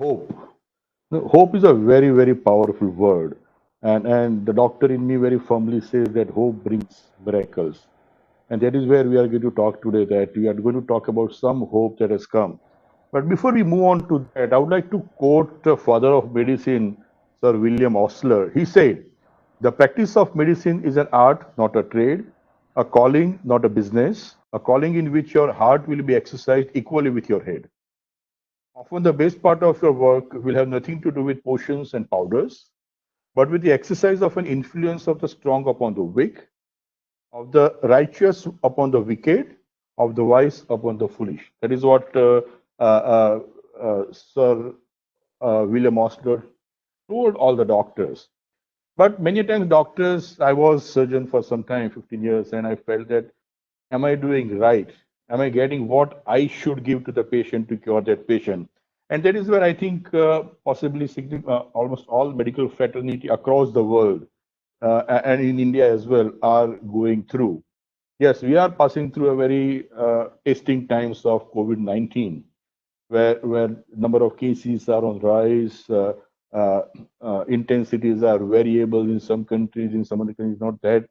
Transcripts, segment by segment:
Hope. No, hope is a very, very powerful word. And the doctor in me very firmly says that hope brings miracles. And that is where we are going to talk today, that we are going to talk about some hope that has come. But before we move on to that, I would like to quote the father of medicine, Sir William Osler. He said, "The practice of medicine is an art, not a trade, a calling, not a business, a calling in which your heart will be exercised equally with your head. Often the best part of your work will have nothing to do with potions and powders, but with the exercise of an influence of the strong upon the weak, of the righteous upon the wicked, of the wise upon the foolish." That is what Sir William Osler told all the doctors. But many times, doctors, I was surgeon for some time, 15 years, and I felt that, am I doing right? Am I getting what I should give to the patient to cure that patient? And that is where I think possibly almost all medical fraternity across the world and in India as well are going through. Yes, we are passing through a very testing times of COVID-19, where number of cases are on rise, uh, intensities are variable in some countries, in some other countries not that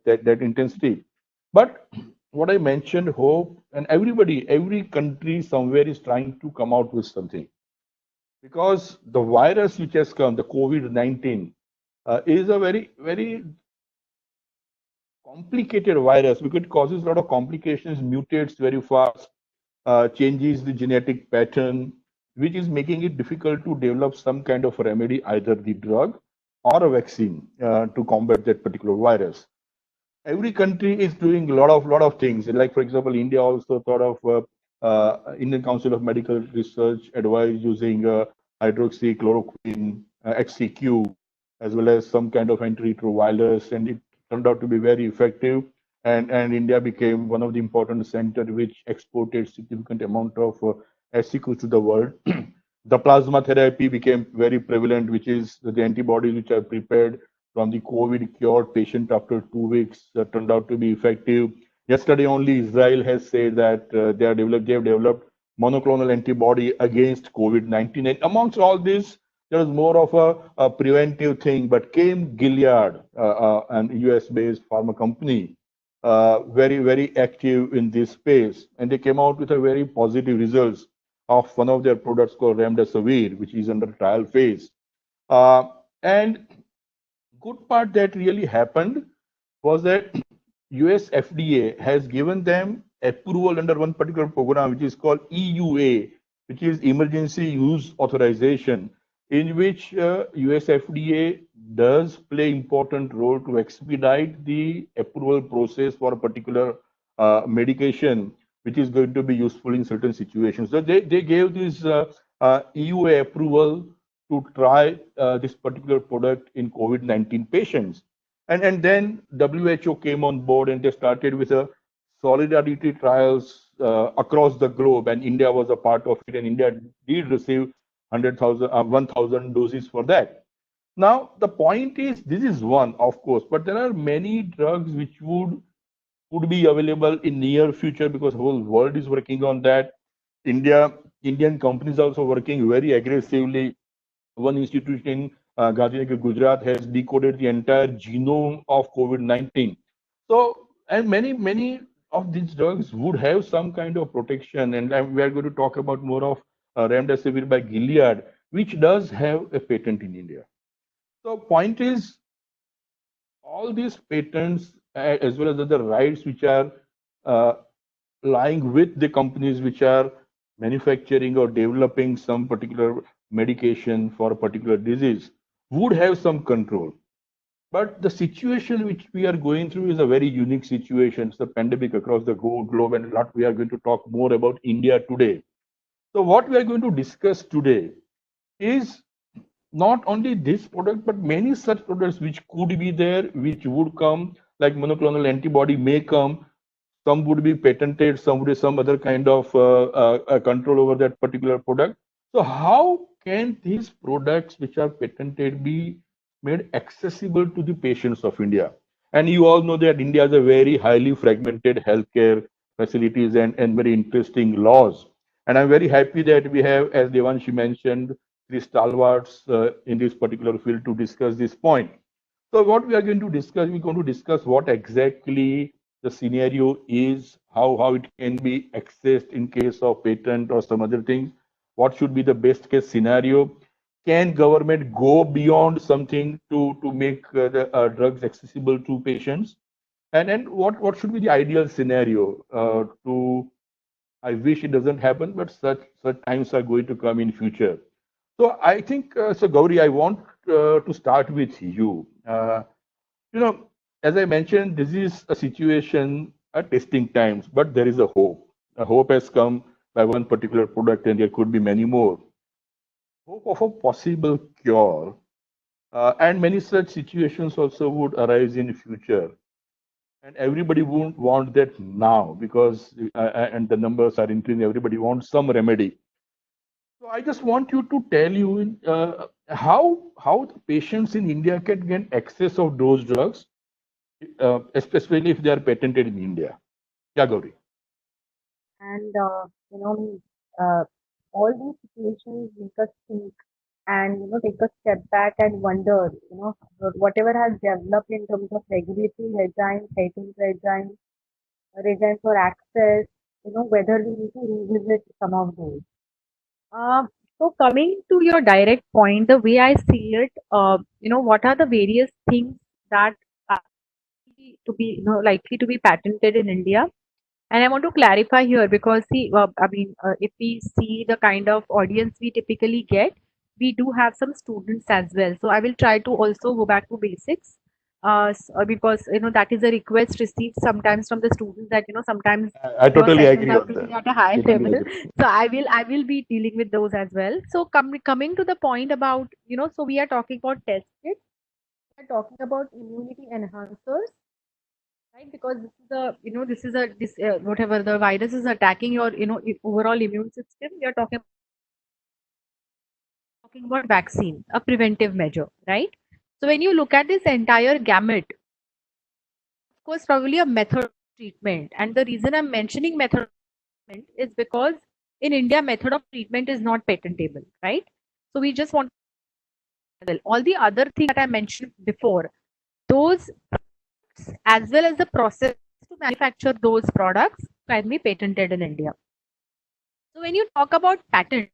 intensity. But what I mentioned, hope, and every country somewhere is trying to come out with something, because the virus which has come, the COVID-19, is a very complicated virus because it causes a lot of complications, mutates very fast, changes the genetic pattern, which is making it difficult to develop some kind of remedy, either the drug or a vaccine to combat that particular virus. Every country is doing a lot of things. Like for example, India also thought of Indian Council of Medical Research advised using hydroxychloroquine, HCQ, as well as some kind of antiretrovirus, and it turned out to be very effective. And India became one of the important centers which exported significant amount of HCQs to the world. The plasma therapy became very prevalent, which is the antibodies which are prepared from the COVID cured patient after 2 weeks turned out to be effective. Yesterday only, Israel has said that they have developed monoclonal antibody against COVID-19. And amongst all this, there was more of a preventive thing. But came Gilead, an US-based pharma company, very active in this space, and they came out with a very positive results of one of their products called Remdesivir, which is under trial phase. And good part that really happened was that US FDA has given them approval under one particular program, which is called EUA, which is Emergency Use Authorization, in which US FDA does play important role to expedite the approval process for a particular medication, which is going to be useful in certain situations. So they gave this EUA approval to try this particular product in COVID-19 patients. And then WHO came on board and they started with a solidarity trials across the globe, and India was a part of it, and India did receive 1,000 doses for that. Now, the point is, this is one, of course, but there are many drugs which would be available in near future because whole world is working on that. Indian companies also working very aggressively. One institution in Gandhinagar, Gujarat has decoded the entire genome of COVID-19. So, and many of these drugs would have some kind of protection. And we are going to talk about more of Remdesivir by Gilead, which does have a patent in India. So, point is, all these patents as well as other rights which are uh, lying with the companies which are manufacturing or developing some particular medication for a particular disease would have some control. But the situation which we are going through is a very unique situation. It's a pandemic across the globe, and a lot we are going to talk more about India today. So, what we are going to discuss today is not only this product, but many such products which could be there, which would come, like monoclonal antibody may come. Some would be patented, some would be some other kind of control over that particular product. So, how can these products which are patented be made accessible to the patients of India? And you all know that India has a very highly fragmented healthcare facilities and very interesting laws. And I'm very happy that we have, as Devanshi mentioned, three stalwarts in this particular field to discuss this point. So what we are going to discuss, we're going to discuss what exactly the scenario is, how it can be accessed in case of patent or some other things. What should be the best case scenario? Can government go beyond something to make the drugs accessible to patients? And what should be the ideal scenario to I wish it doesn't happen, but such times are going to come in future. So I think, so Gauri, I want to start with you. You know, as I mentioned, this is a situation at testing times, but there is a hope. A hope has come by one particular product, and there could be many more. Hope of a possible cure, and many such situations also would arise in future. And everybody won't want that now because, and the numbers are increasing. Everybody wants some remedy. So I just want you to tell you how the patients in India can get access of those drugs, especially if they are patented in India. Yeah, Gauri. And uh, all these situations make us think and take a step back and wonder, whatever has developed in terms of regulatory regime, patent regime, regime for access, whether we need to revisit some of those. Uh, so coming to your direct point, the way I see it, what are the various things that are to be, likely to be patented in India? And I want to clarify here because see, if we see the kind of audience we typically get, we do have some students as well. So I will try to also go back to basics, because that is a request received sometimes from the students that sometimes I your totally sessions agree are on taking that. at a high Totally level. agree. So I will be dealing with those as well. So coming to the point about so we are talking about test kits, we are talking about immunity enhancers, right? Because this is a this is a this whatever the virus is attacking your overall immune system. We are talking about vaccine, a preventive measure, right? So when you look at this entire gamut, of course, probably a method of treatment, and the reason I'm mentioning method of treatment is because in India, method of treatment is not patentable, right? So we just want all the other things that I mentioned before, those as well as the process to manufacture those products can be patented in India. So when you talk about patent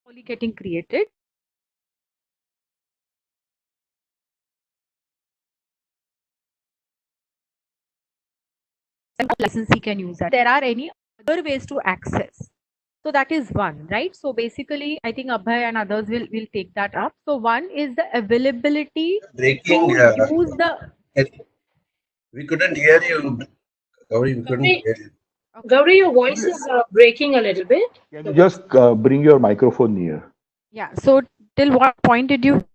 only getting created, and licensee can use that. There are any other ways to access. So that is one, right? So basically, I think Abhay and others will take that up. So one is the availability Breaking. to use the. We couldn't hear you, Gauri. We couldn't Gauri, hear you. Okay. Gauri, your voice Gauri, is breaking a little bit. can you So just bring your microphone near? Yeah. So till what point did you?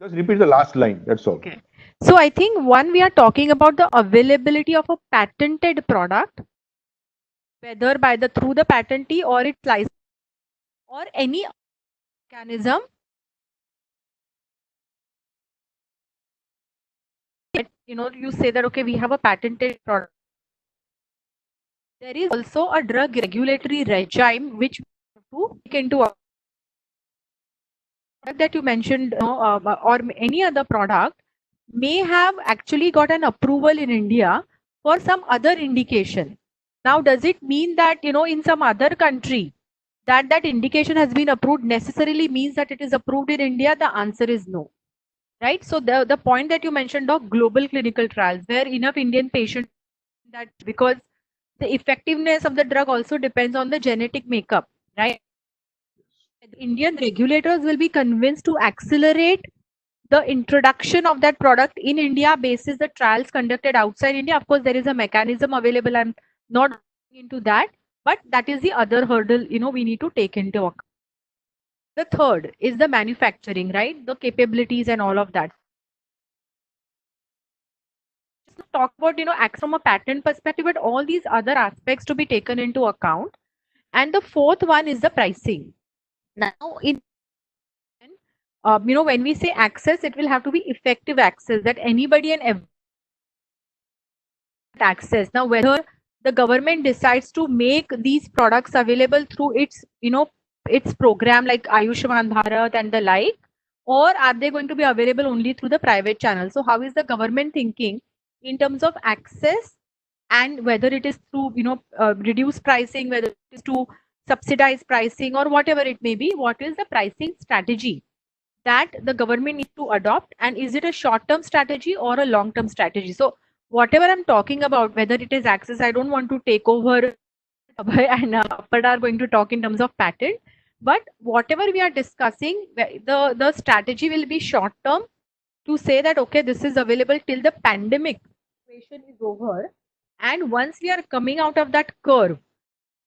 Just repeat the last line. That's all. Okay. So I think one, we are talking about the availability of a patented product, whether by the through the patentee or its license or any mechanism. That, you say that okay, we have a patented product. There is also a drug regulatory regime which we have to take into account. That you mentioned, or any other product may have actually got an approval in India for some other indication. Now, does it mean that in some other country that indication has been approved necessarily means that it is approved in India? The answer is no, right? So the point that you mentioned of global clinical trials, where enough Indian patients that because the effectiveness of the drug also depends on the genetic makeup, right? Indian regulators will be convinced to accelerate the introduction of that product in India basis the trials conducted outside India. Of course, there is a mechanism available. I'm not going into that, but that is the other hurdle we need to take into account. The third is the manufacturing, right? The capabilities and all of that. Just talk about acts from a patent perspective, but all these other aspects to be taken into account. And the fourth one is the pricing. Now, in when we say access, it will have to be effective access that anybody and every access. Now, whether the government decides to make these products available through its, its program like Ayushman Bharat and the like, or are they going to be available only through the private channel? So how is the government thinking in terms of access, and whether it is through, reduced pricing, whether it is to subsidize pricing or whatever it may be, what is the pricing strategy that the government needs to adopt, and is it a short term strategy or a long term strategy? So whatever I'm talking about, whether it is access, I don't want to take over Abhay and Appad are going to talk in terms of patent, but whatever we are discussing, the strategy will be short term to say that okay, this is available till the pandemic situation is over, and once we are coming out of that curve,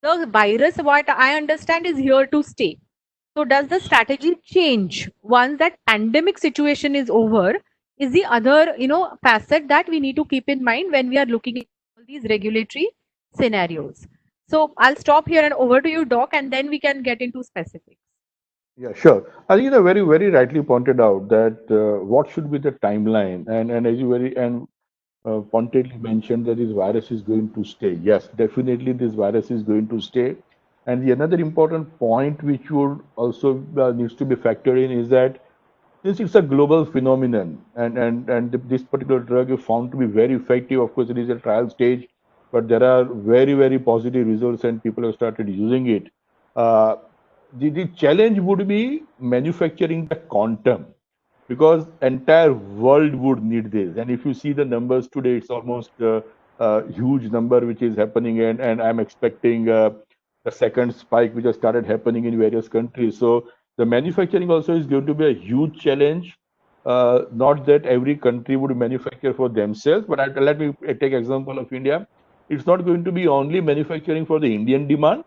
the virus, what I understand, is here to stay. So does the strategy change once that pandemic situation is over? Is the other, facet that we need to keep in mind when we are looking at all these regulatory scenarios. So I'll stop here and over to you, Doc, and then we can get into specifics. Yeah, sure. I think you very, very rightly pointed out that what should be the timeline, and as you very and pointedly mentioned that this virus is going to stay. Yes, definitely this virus is going to stay. And the another important point which would also needs to be factored in is that since it's a global phenomenon, and this particular drug is found to be very effective. Of course, it is a trial stage, but there are very, very positive results, and people have started using it. Uh, the challenge would be manufacturing the quantum, because entire world would need this. And if you see the numbers today, it's almost a huge number which is happening, and I'm expecting the second spike which has started happening in various countries. So the manufacturing also is going to be a huge challenge. Not that every country would manufacture for themselves, but let me take example of India. It's not going to be only manufacturing for the Indian demand.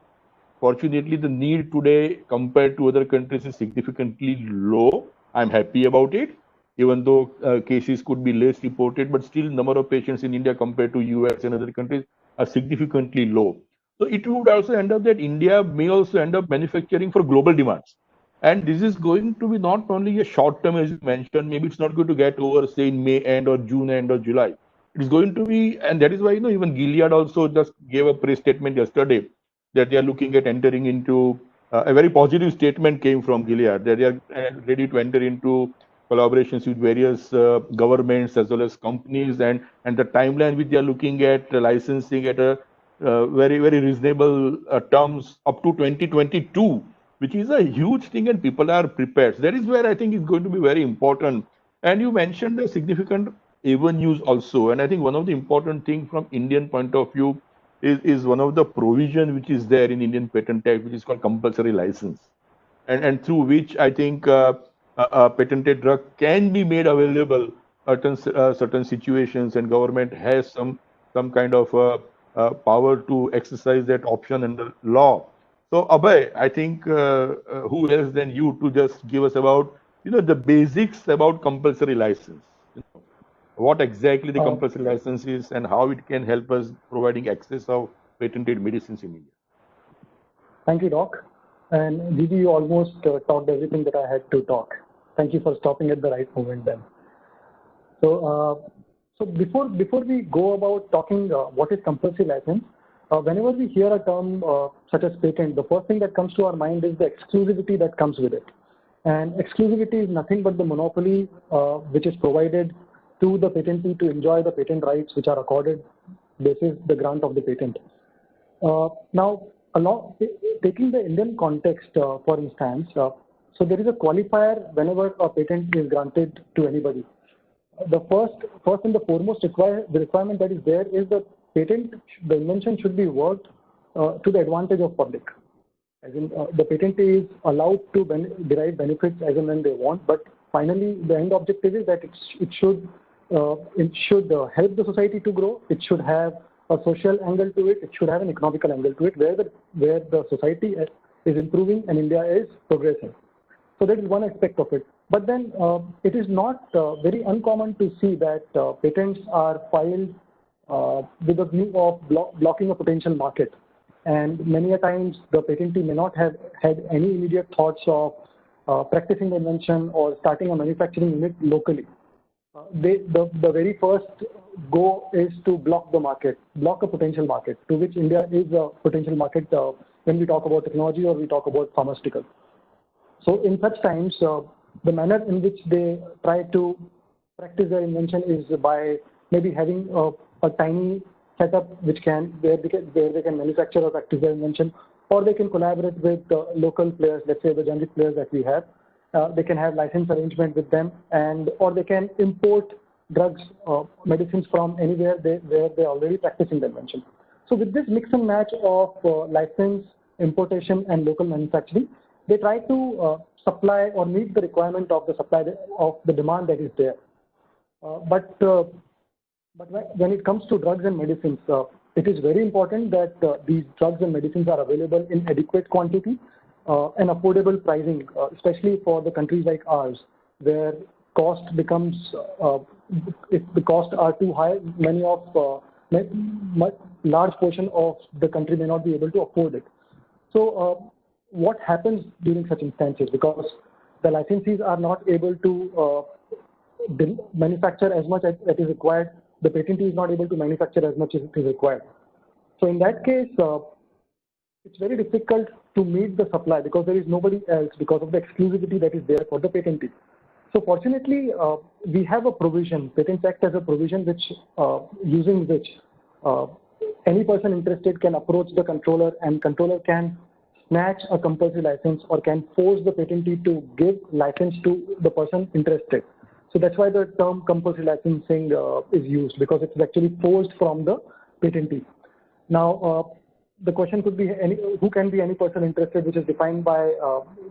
Fortunately, the need today compared to other countries is significantly low. I'm happy about it, even though cases could be less reported, but still number of patients in India compared to US and other countries are significantly low. So it would also end up that India may also end up manufacturing for global demands. And this is going to be not only a short term, as you mentioned, maybe it's not going to get over, say, in May end or June end or July. It is going to be, and that is why, even Gilead also just gave a press statement yesterday that they are looking at entering into a very positive statement came from Gilead that they are ready to enter into collaborations with various governments as well as companies, and the timeline which they are looking at licensing at a very, very reasonable terms up to 2022, which is a huge thing, and people are prepared. So that is where I think it's going to be very important. And you mentioned the significant avenues also, and I think one of the important thing from Indian point of view is one of the provision which is there in Indian Patent Act, which is called compulsory license, and through which I think a patented drug can be made available at certain situations, and government has some kind of power to exercise that option under law. So Abhay, I think who else than you to just give us about the basics about compulsory license. What exactly the compulsory license is and how it can help us providing access of patented medicines in India. Thank you, Doc. And Didi, you almost talked everything that I had to talk. Thank you for stopping at the right moment then. So, before we go about talking what is compulsory license, whenever we hear a term such as patent, the first thing that comes to our mind is the exclusivity that comes with it. And exclusivity is nothing but the monopoly which is provided to the patentee to enjoy the patent rights which are accorded. This is the grant of the patent. Now, taking the Indian context, for instance, so there is a qualifier whenever a patent is granted to anybody. The first and the foremost requirement that is there is the patent, the invention should be worked to the advantage of public. As in, the patentee is allowed to derive benefits as and when they want, but finally the end objective is that it should help the society to grow. It should have a social angle to it. It should have an economical angle to it, where the society is improving and India is progressing. So that is one aspect of it. But then it is not very uncommon to see that patents are filed with a view of blocking a potential market. And many a times the patentee may not have had any immediate thoughts of practicing the invention or starting a manufacturing unit locally. the very first go is to block the market, block a potential market, to which India is a potential market when we talk about technology or we talk about pharmaceutical. So in such times, the manner in which they try to practice their invention is by maybe having a tiny setup where they can manufacture or practice their invention, or they can collaborate with local players, let's say the generic players that we have. They can have license arrangement with them, or they can import drugs, medicines from anywhere where they're already practicing the invention. So with this mix and match of license, importation, and local manufacturing, they try to supply or meet the requirement of the supply of the demand that is there. But when it comes to drugs and medicines, it is very important that these drugs and medicines are available in adequate quantity and affordable pricing, especially for the countries like ours, where cost becomes, if the costs are too high, large portion of the country may not be able to afford it. So what happens during such instances? Because the licensees are not able to manufacture as much as it is required, the patentee is not able to manufacture as much as it is required. So in that case, it's very difficult to meet the supply because there is nobody else because of the exclusivity that is there for the patentee. So fortunately, we have a provision, Patents Act has a provision using which any person interested can approach the controller, and controller can snatch a compulsory license or can force the patentee to give license to the person interested. So that's why the term compulsory licensing is used, because it's actually forced from the patentee. Now, the question could be who can be any person interested, which is defined by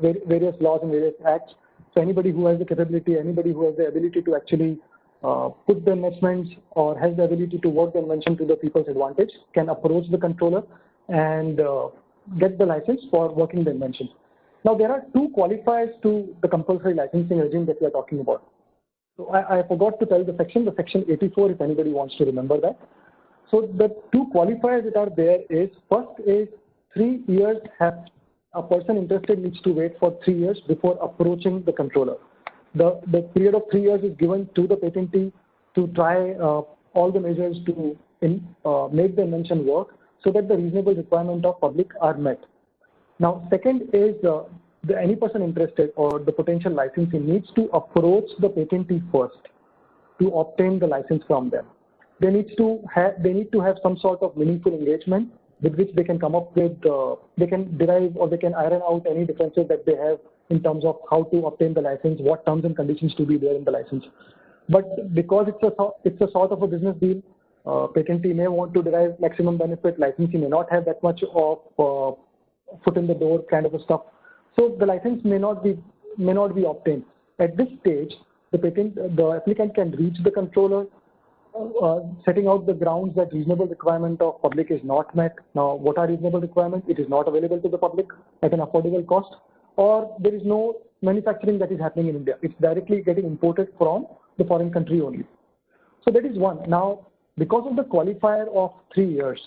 various laws and various acts. So anybody who has the capability, anybody who has the ability to actually put the investments or has the ability to work the invention to the people's advantage can approach the controller and get the license for working the invention. Now, there are two qualifiers to the compulsory licensing regime that we are talking about. So I forgot to tell the section 84, if anybody wants to remember that. So the two qualifiers that are there is, first is 3 years a person interested needs to wait for 3 years before approaching the controller. The period of 3 years is given to the patentee to try all the measures to make the invention work so that the reasonable requirement of public are met. Now, second is any person interested or the potential licensee needs to approach the patentee first to obtain the license from them. They need to have some sort of meaningful engagement with which they can come up with, they can derive or they can iron out any differences that they have in terms of how to obtain the license, what terms and conditions to be there in the license. But because it's a sort of a business deal, patentee may want to derive maximum benefit, licensee may not have that much of foot in the door kind of a stuff. So the license may not be obtained. At this stage, the applicant can reach the controller, setting out the grounds that reasonable requirement of public is not met. Now, what are reasonable requirements? It is not available to the public at an affordable cost, or there is no manufacturing that is happening in India. It's directly getting imported from the foreign country only. So that is one. Now, because of the qualifier of 3 years,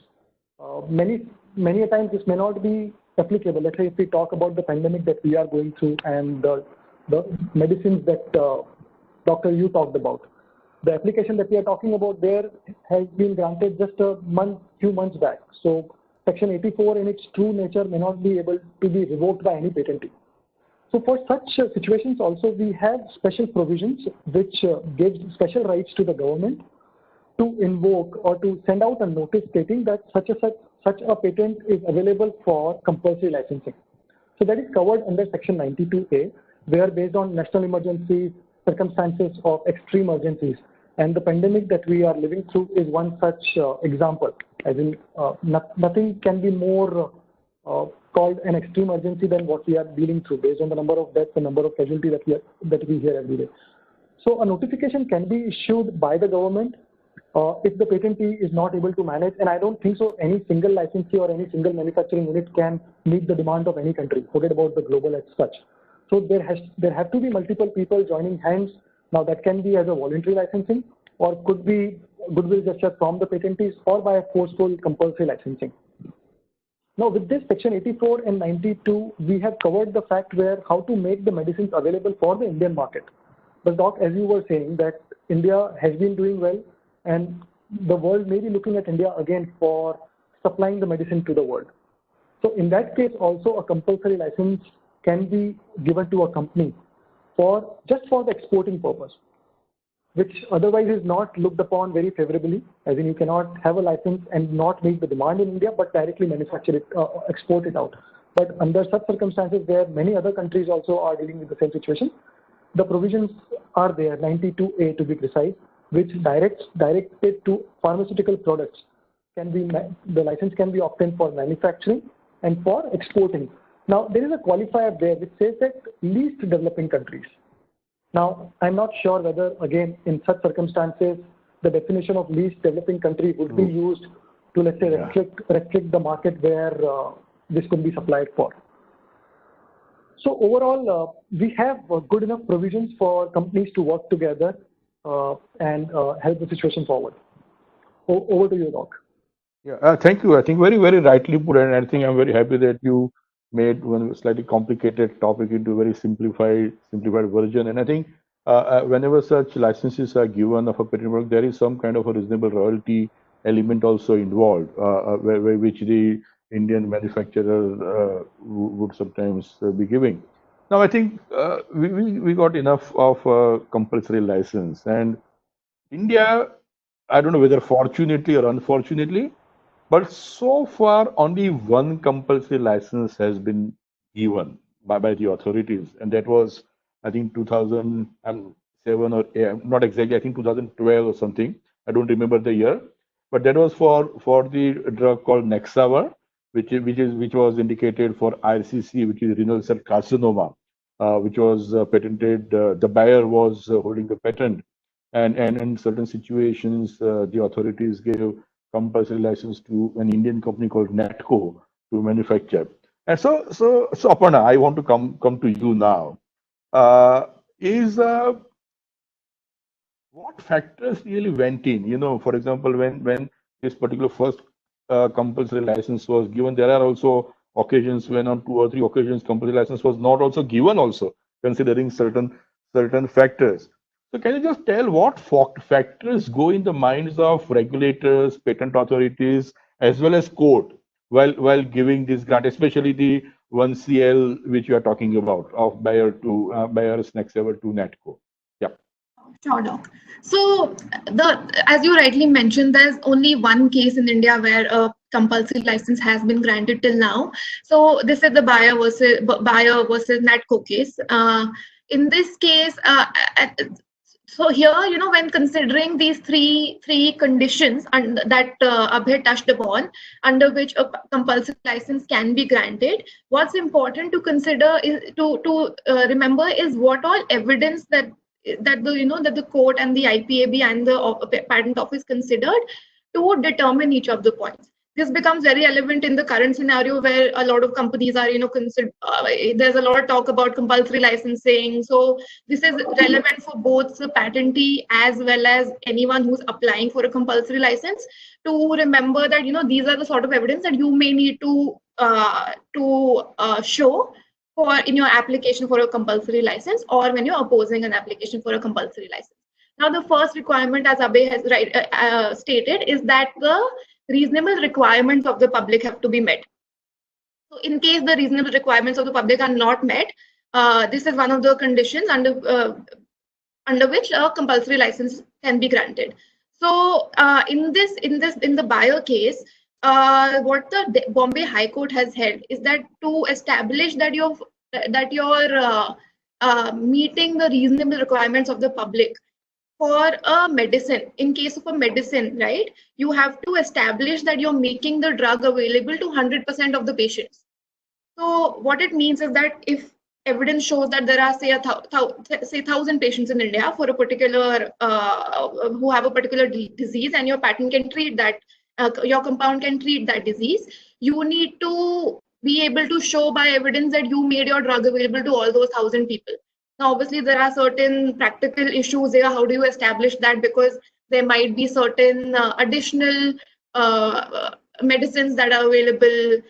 many a times this may not be applicable. Let's say if we talk about the pandemic that we are going through and the medicines that Dr. You talked about. The application that we are talking about there has been granted just few months back. So Section 84 in its true nature may not be able to be revoked by any patentee. So for such situations also we have special provisions which gives special rights to the government to invoke or to send out a notice stating that such a patent is available for compulsory licensing. So that is covered under Section 92A, where based on national emergencies, circumstances of extreme urgencies, and the pandemic that we are living through is one such example. As in, nothing can be more called an extreme urgency than what we are dealing through, based on the number of deaths, the number of casualties that we hear every day. So a notification can be issued by the government if the patentee is not able to manage, and I don't think so any single licensee or any single manufacturing unit can meet the demand of any country. Forget about the global as such. So there have to be multiple people joining hands. Now that can be as a voluntary licensing, or could be goodwill gesture from the patentees, or by a forceful compulsory licensing. Now with this Section 84 and 92, we have covered the fact where how to make the medicines available for the Indian market. But Doc, as you were saying, that India has been doing well, and the world may be looking at India again for supplying the medicine to the world. So in that case, also a compulsory license can be given to a company for just for the exporting purpose, which otherwise is not looked upon very favorably, as in you cannot have a license and not meet the demand in India, but directly manufacture it, export it out. But under such circumstances where many other countries also are dealing with the same situation, the provisions are there, 92A to be precise, which directed to pharmaceutical products can be, the license can be obtained for manufacturing and for exporting. Now, there is a qualifier there which says that least developing countries. Now, I'm not sure whether, again, in such circumstances, the definition of least developing country would be used to, let's say, restrict the market where this could be supplied for. So overall, we have good enough provisions for companies to work together and help the situation forward. Over to you, Doc. Yeah, thank you. I think very, very rightly put, and I think I'm very happy that you made one slightly complicated topic into a very simplified version. And I think whenever such licenses are given of a patent product, there is some kind of a reasonable royalty element also involved, which the Indian manufacturer would sometimes be giving. Now, I think we got enough of compulsory license, and India, I don't know whether fortunately or unfortunately, but so far only one compulsory license has been given by the authorities, and that was, I think, 2007 or not exactly, I think 2012 or something. I don't remember the year, but that was for the drug called Nexavar, which was indicated for RCC, which is renal cell carcinoma, which was patented. The buyer was holding the patent, and in certain situations, the authorities gave compulsory license to an Indian company called Natco to manufacture. And so Aparna, I want to come to you now. What factors really went in? You know, for example, when this particular first compulsory license was given, there are also occasions when on 2 or 3 occasions compulsory license was not also given, also considering certain factors. So can you just tell what factors go in the minds of regulators, patent authorities, as well as court while giving this grant, especially the 1CL which you are talking about of Bayer's Nexavar to Natco? Yeah. Sure, Doc. So, as you rightly mentioned, there's only one case in India where a compulsory license has been granted till now. So, this is the Bayer versus Natco case. In this case, so here, you know, when considering these three conditions that Abhay touched upon, under which a compulsory license can be granted, what's important to consider is to remember is what all evidence that the court and the IPAB and the patent office considered to determine each of the points. This becomes very relevant in the current scenario where a lot of companies are, there's a lot of talk about compulsory licensing. So this is relevant for both the patentee as well as anyone who's applying for a compulsory license to remember that, these are the sort of evidence that you may need to show in your application for a compulsory license or when you're opposing an application for a compulsory license. Now, the first requirement, as Abhay has stated, is that the reasonable requirements of the public have to be met. So in case the reasonable requirements of the public are not met, this is one of the conditions under which a compulsory license can be granted. So in the Bayer case, what the Bombay High Court has held is that to establish that you're meeting the reasonable requirements of the public for a medicine, in case of a medicine, right, you have to establish that you're making the drug available to 100% of the patients. So what it means is that if evidence shows that there are, say, 1,000 patients in India for a particular who have a particular disease, and your patent can treat that, your compound can treat that disease, you need to be able to show by evidence that you made your drug available to all those 1,000 people. Now, obviously, there are certain practical issues here. How do you establish that? Because there might be certain additional medicines that are available.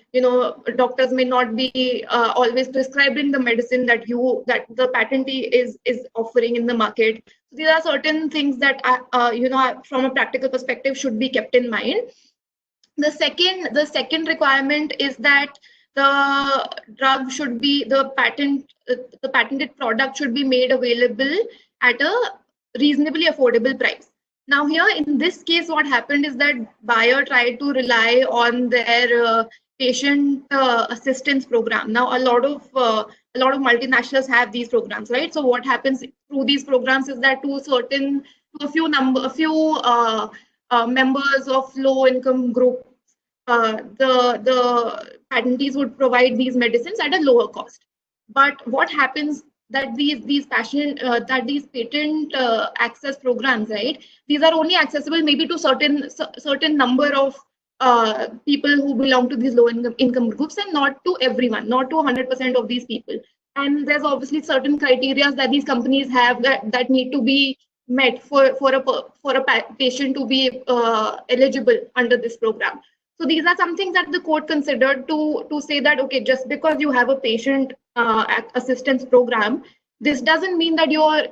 Doctors may not be always prescribing the medicine that the patentee is offering in the market. So these are certain things that from a practical perspective should be kept in mind. The second requirement is that the drug should be the patented product should be made available at a reasonably affordable price. Now here in this case, what happened is that buyer tried to rely on their patient assistance program. Now a lot of multinationals have these programs, right? So what happens through these programs is that a few members of low income group, the patentees would provide these medicines at a lower cost. But what happens that these patent access programs, right? These are only accessible maybe to certain number of people who belong to these low income groups, and not to everyone, not to 100% of these people. And there's obviously certain criteria that these companies have that need to be met for a patient to be eligible under this program. So these are some things that the court considered to say that, okay, just because you have a patient assistance program, this doesn't mean that you're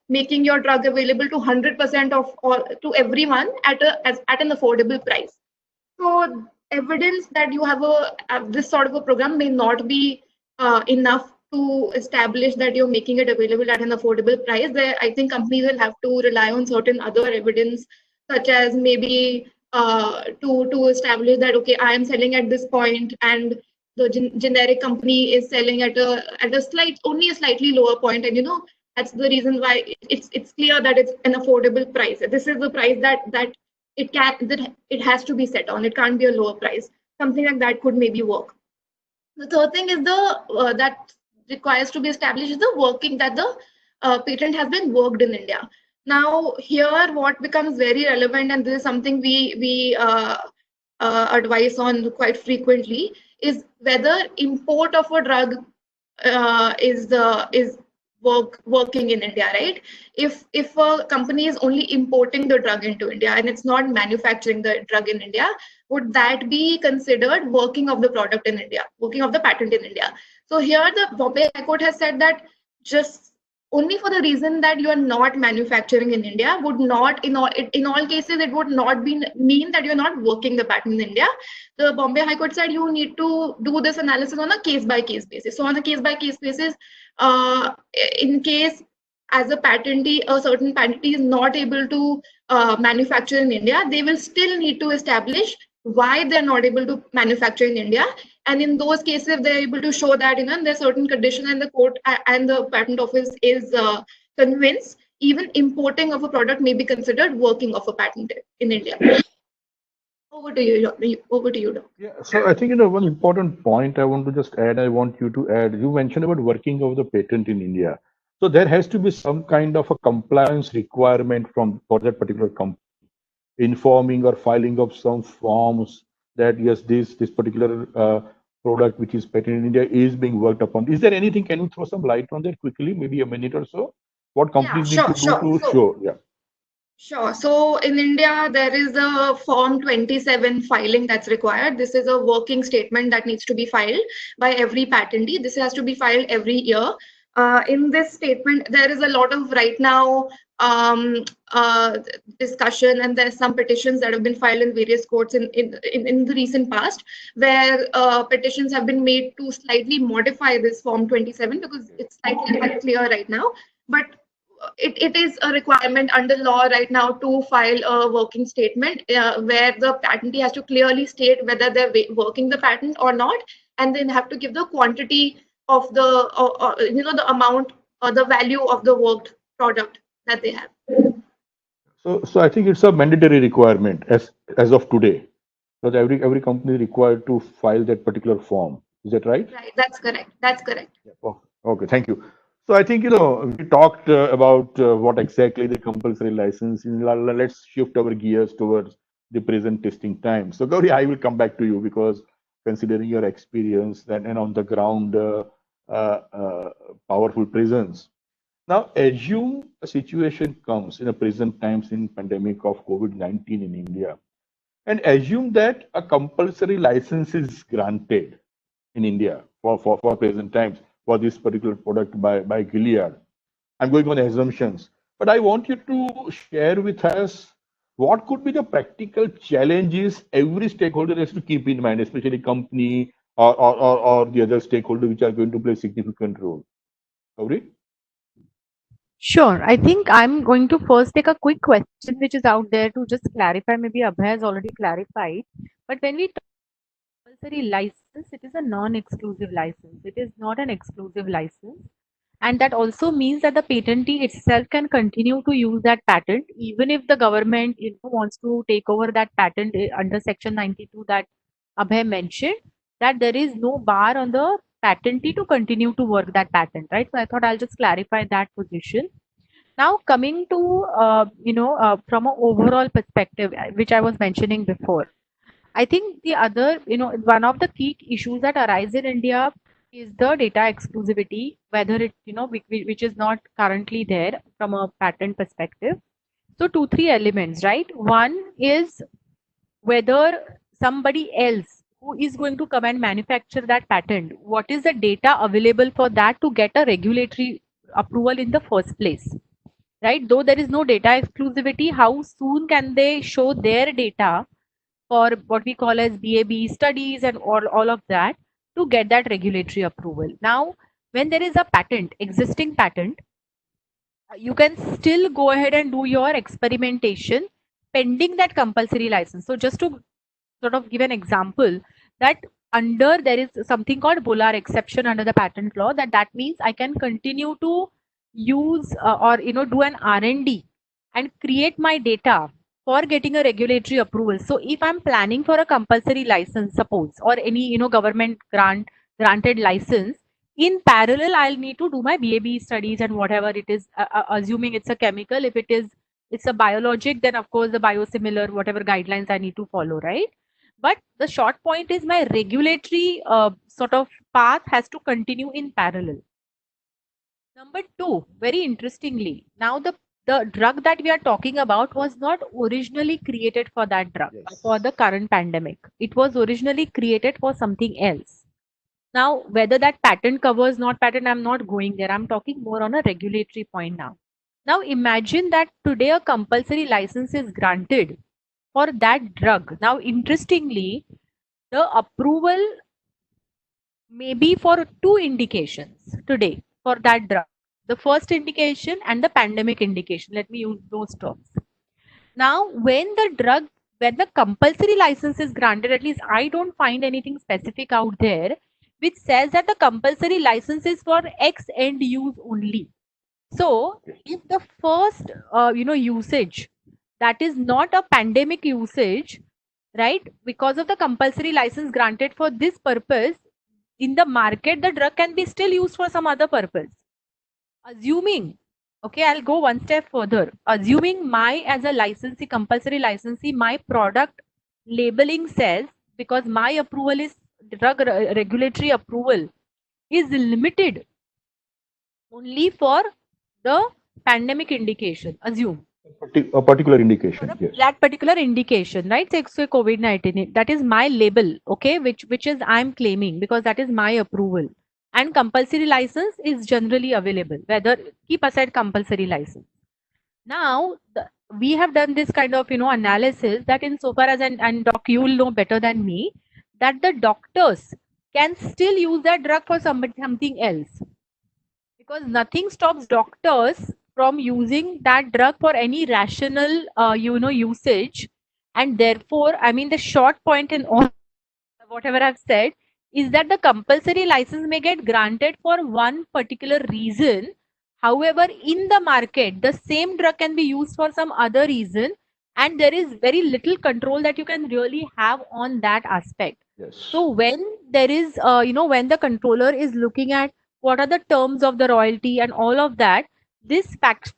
making your drug available to 100% to everyone at an affordable price. So evidence that you have this sort of a program may not be enough to establish that you're making it available at an affordable price. I think companies will have to rely on certain other evidence, such as maybe to establish that, okay, I am selling at this point and the generic company is selling at a slightly lower point, and that's the reason why it's clear that it's an affordable price. This is the price that it has to be set on. It can't be a lower price. Something like that could maybe work. The third thing is that requires to be established is the working that the patent has been worked in India. Now here, what becomes very relevant, and this is something we advise on quite frequently, is whether import of a drug is working in India, right? If a company is only importing the drug into India and it's not manufacturing the drug in India, would that be considered working of the product in India, working of the patent in India? So here the Bombay High Court has said that just only for the reason that you are not manufacturing in India would not, in all cases, it would not mean that you're not working the patent in India. The Bombay High Court said you need to do this analysis on a case-by-case basis. So on a case-by-case basis, in case as a patentee, a certain patentee is not able to manufacture in India, they will still need to establish why they're not able to manufacture in India. And in those cases, if they're able to show that there's certain condition and the court and the patent office is convinced, even importing of a product may be considered working of a patent in India. Over to you, Doc. Yeah, so I think one important point I want to just add, I want you to add, you mentioned about working of the patent in India. So there has to be some kind of a compliance requirement for that particular company, informing or filing of some forms that yes, this particular product which is patented in India is being worked upon. Is there anything? Can you throw some light on that quickly, maybe a minute or so? What companies need to do to show? Yeah. Sure. So in India, there is a Form 27 filing that's required. This is a working statement that needs to be filed by every patentee. This has to be filed every year. In this statement, there is a lot of right now discussion, and there's some petitions that have been filed in various courts in the recent past, where petitions have been made to slightly modify this Form 27 because it's slightly unclear right now. But it is a requirement under law right now to file a working statement where the patentee has to clearly state whether they're working the patent or not, and then have to give the quantity of the amount or the value of the worked product that they have. So I think it's a mandatory requirement as of today. So every company is required to file that particular form. Is that right? Right. That's correct. Yeah. Oh, okay. Thank you. So I think we talked about what exactly the compulsory license is. Let's shift our gears towards the present testing time. So Gauri, I will come back to you because considering your experience and on the ground powerful presence. Now assume a situation comes in a present times in pandemic of COVID-19 in India, and assume that a compulsory license is granted in India for present times for this particular product by Gilead. I'm going on assumptions, but I want you to share with us what could be the practical challenges every stakeholder has to keep in mind, especially company or the other stakeholder which are going to play a significant role. Gauri? Sure. I think I'm going to first take a quick question which is out there to just clarify. Maybe Abhay has already clarified. But when we talk compulsory license, it is a non-exclusive license. It is not an exclusive license. And that also means that the patentee itself can continue to use that patent, even if the government wants to take over that patent under Section 92 that Abhay mentioned, that there is no bar on the patentee to continue to work that patent, right? So I thought I'll just clarify that position. Now coming to from an overall perspective, which I was mentioning before, I think the other, one of the key issues that arise in India is the data exclusivity, whether it, which is not currently there from a patent perspective. So two, three elements, right? One is whether somebody else who is going to come and manufacture that patent, what is the data available for that to get a regulatory approval in the first place, right? Though there is no data exclusivity, how soon can they show their data for what we call as BAB studies and all of that to get that regulatory approval? Now, when there is a patent, existing patent, you can still go ahead and do your experimentation pending that compulsory license. So just to sort of give an example, that under there is something called Bolar exception under the patent law, that means I can continue to use or do an R&D and create my data for getting a regulatory approval. So if I'm planning for a compulsory license, suppose, or any government granted license, in parallel I'll need to do my BAB studies and whatever it is, assuming it's a chemical. If it's a biologic, then of course the biosimilar, whatever guidelines I need to follow, right? But the short point is my regulatory sort of path has to continue in parallel. Number two, very interestingly, now the drug that we are talking about was not originally created for that drug, for the current pandemic. It was originally created for something else. Now, whether that patent covers, not patent, I'm not going there. I'm talking more on a regulatory point now. Now, imagine that today a compulsory license is granted for that drug. Now, interestingly, the approval may be for two indications today for that drug. The first indication and the pandemic indication. Let me use those terms. Now, when the compulsory license is granted, at least I don't find anything specific out there which says that the compulsory license is for X end use only. So, if the first, usage, that is not a pandemic usage, right? Because of the compulsory license granted for this purpose, in the market, the drug can be still used for some other purpose. Assuming, okay, I'll go one step further. Assuming as a licensee, compulsory licensee, my product labeling says, because my approval is drug regulatory approval is limited only for the pandemic indication, assume. A particular indication, yes. That particular indication, right? So COVID-19, that is my label, okay, which is I'm claiming because that is my approval. And compulsory license is generally available, whether keep aside compulsory license. Now, we have done this kind of, analysis that insofar as, and doc, you will know better than me, that the doctors can still use that drug for something else. Because nothing stops doctors from using that drug for any rational, usage. And therefore, I mean, the short point in all whatever I've said is that the compulsory license may get granted for one particular reason. However, in the market, the same drug can be used for some other reason, and there is very little control that you can really have on that aspect. Yes. So when there is, when the controller is looking at what are the terms of the royalty and all of that, these facts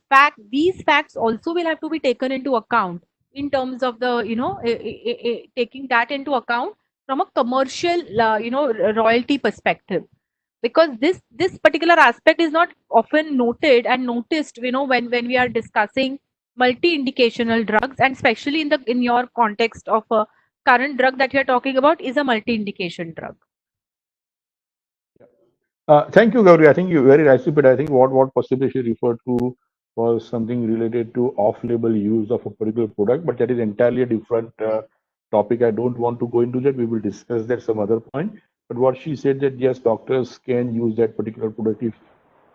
also will have to be taken into account in terms of the, taking that into account from a commercial, royalty perspective, because this particular aspect is not often noted and noticed, when we are discussing multi-indicational drugs, and especially in your context of a current drug that you're talking about is a multi-indication drug. Thank you, Gauri. I think you very rightly put. I think what possibly she referred to was something related to off-label use of a particular product, but that is entirely a different topic. I don't want to go into that. We will discuss that some other point. But what she said that yes, doctors can use that particular product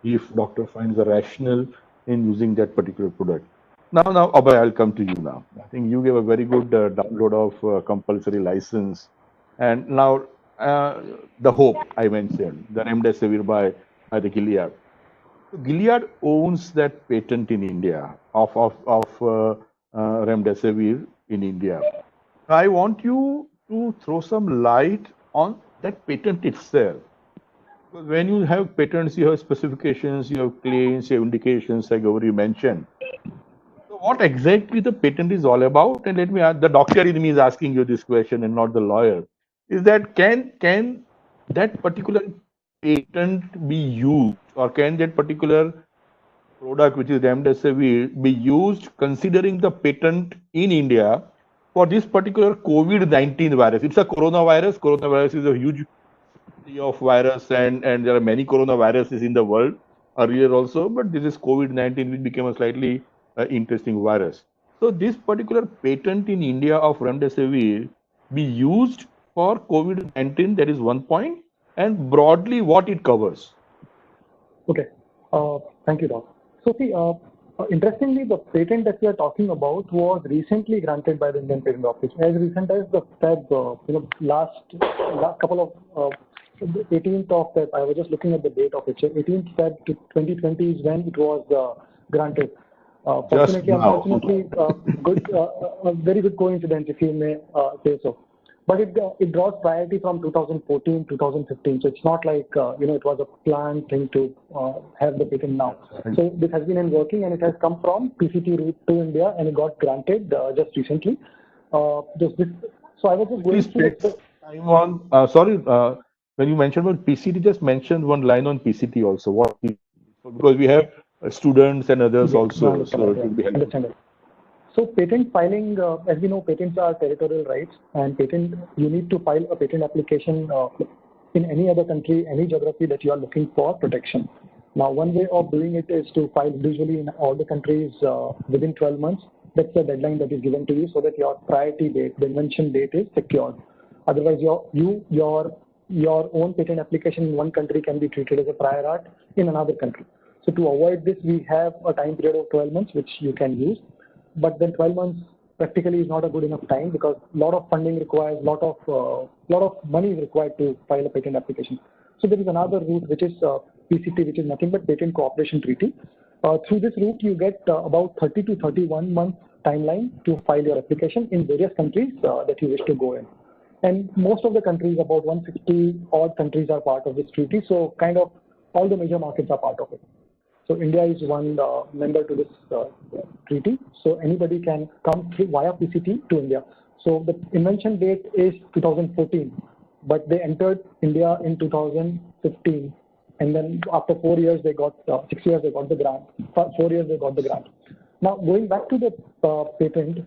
if doctor finds a rationale in using that particular product. Now, Abhay, I'll come to you now. I think you gave a very good download of compulsory license, and now the hope I mentioned, the remdesivir by the Gilead. So Gilead owns that patent in India of remdesivir in India. I want you to throw some light on that patent itself. Because when you have patents, you have specifications, you have claims, you have indications, like Gauri mentioned. So what exactly the patent is all about? And let me ask, the doctor in me is asking you this question and not the lawyer. Is that can that particular patent be used, or can that particular product, which is remdesivir, be used considering the patent in India for this particular COVID-19 virus? It's a coronavirus. Coronavirus is a huge of virus, and there are many coronaviruses in the world earlier also, but this is COVID-19, which became a slightly interesting virus. So this particular patent in India of remdesivir be used for COVID-19, that is one point, and broadly what it covers. Okay, thank you, Doc. So see, interestingly, the patent that we are talking about was recently granted by the Indian Patent Office, as recent as the Feb, last couple of 18th of Feb. I was just looking at the date of it. 18th Feb 2020 is when it was granted. Fortunately, unfortunately, a very good coincidence, if you may say so. But it draws priority from 2014, 2015. So it's not like it was a planned thing to have the patent now. So this has been in working, and it has come from PCT route to India, and it got granted just recently. So I was just going through. Time on. Sorry, when you mentioned about PCT, just mentioned one line on PCT also. What? Because we have students and others also, so it will be helpful. So patent filing, as we know, patents are territorial rights, and you need to file a patent application in any other country, any geography that you are looking for protection. Now, one way of doing it is to file usually in all the countries within 12 months. That's the deadline that is given to you, so that your priority date, the invention date, is secured. Otherwise, your own patent application in one country can be treated as a prior art in another country. So to avoid this, we have a time period of 12 months, which you can use. But then 12 months practically is not a good enough time, because a lot of funding requires, lot of money is required to file a patent application. So there is another route, which is PCT, which is nothing but Patent Cooperation Treaty. Through this route, you get about 30 to 31 month timeline to file your application in various countries that you wish to go in. And most of the countries, about 160 odd countries, are part of this treaty. So kind of all the major markets are part of it. So India is one member to this treaty. So anybody can come through via PCT to India. So the invention date is 2014, but they entered India in 2015. And then after 4 years, they got 6 years, they got the grant. 4 years, they got the grant. Now, going back to the patent.